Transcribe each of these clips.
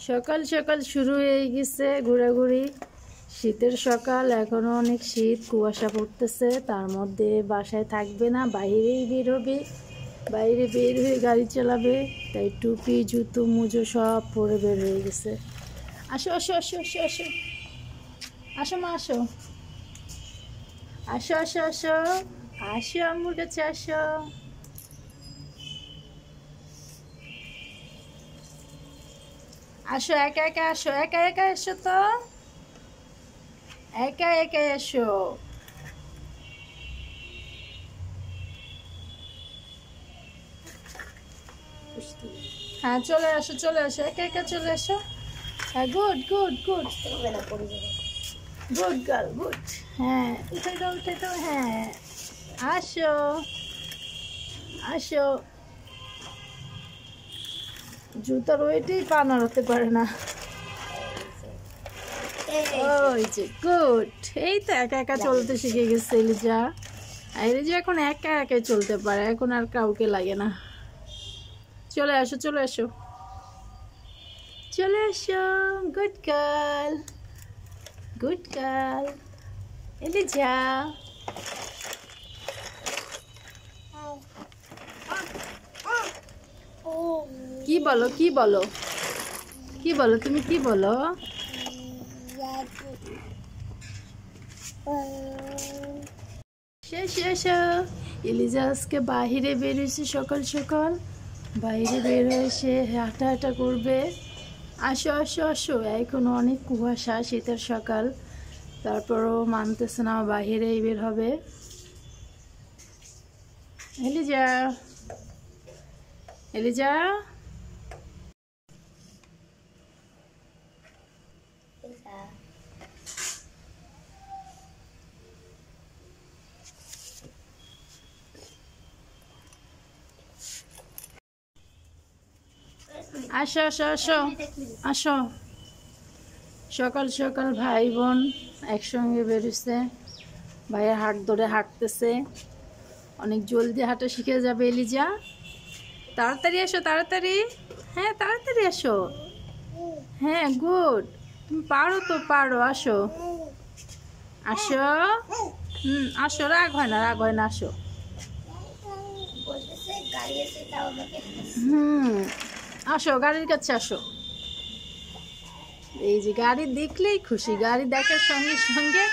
সকাল সকাল শুরু হয়ে গেছে ঘোরাঘুরি। শীতের সকাল, এখনো অনেক শীত, কুয়াশা পড়তেছে। তার মধ্যে বাসায় থাকবে না, বাইরেই বের হবে। বাইরে বের হয়ে গাড়ি চালাবে, তাই টুপি জুতো মুজো সব পরে বের হয়ে গেছে। আসো আসো আসো আসো আসো আসো মা আসো আসো আসো আসো আসো আম্মুর কাছে আসো। আসো একা একা আসো, একা একা এসো তো, একা একা এসো। হ্যাঁ চলে আসো চলে আসো, একা একা চলে আসো। হ্যাঁ good good good good girl good. হ্যাঁ উঠে দাও হ্যাঁ। আসো আসো। জুতার ওইটাই পা নাড়াতে পারে না। ওই যে গুড। এই তো একা একা চলতে শিখে গেছে এলিজা। এলিজা এখন একা একাই চলতে পারে, এখন আর কাউকে লাগে না। চলে আসো চলে আসো চলে আসো। Good girl good girl Eliza. কি বলো কি বলো কি বলো, তুমি কি বলো? শেষ এলিজা আজকে বাহিরে বেরিয়েছে সকাল সকাল। বাইরে বের হয়ে সে হাঁটা হাঁটা করবে। আসো আসো আসো, এখন অনেক কুয়াশা, শীতের সকাল, তারপরও মানতেছে না, বাহিরেই বের হবে। এলিজা এলিজা আসো আসো আসো আসো। সকাল সকাল ভাই বোন একসঙ্গে বেরোচ্ছে। ভাইয়ের হাত ধরে হাঁটতেছে, অনেক জলদি হাঁটা শিখে যাবে এলিজা। তাড়াতাড়ি আসো তাড়াতাড়ি। হ্যাঁ তাড়াতাড়ি আসো। হ্যাঁ গুড, তুমি পারো তো পারো। আসো আসো। আসো, রাগ হয় না আসো। আসো গাড়ির কাছে আসো। এই যে গাড়ি দেখলেই খুশি, গাড়ি দেখার সঙ্গে সঙ্গে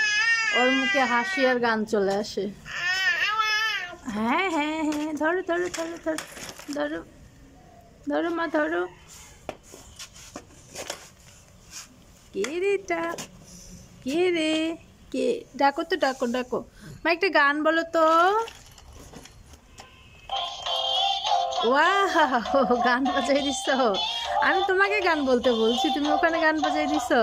ওর মুখে হাসি আর গান চলে আসে। হ্যাঁ হ্যাঁ হ্যাঁ ধরো ধরো ধরো ধরো ধরো ধরো মা ধরো। কে রে এটা, কে রে, কে? ডাকো তো ডাকো ডাকো। মা একটা গান বলো তো। ওয়াও, গান বাজাই দিছো। আমি তোমাকে গান বলতে বলছি, তুমি ওখানে গান বাজাই দিছো।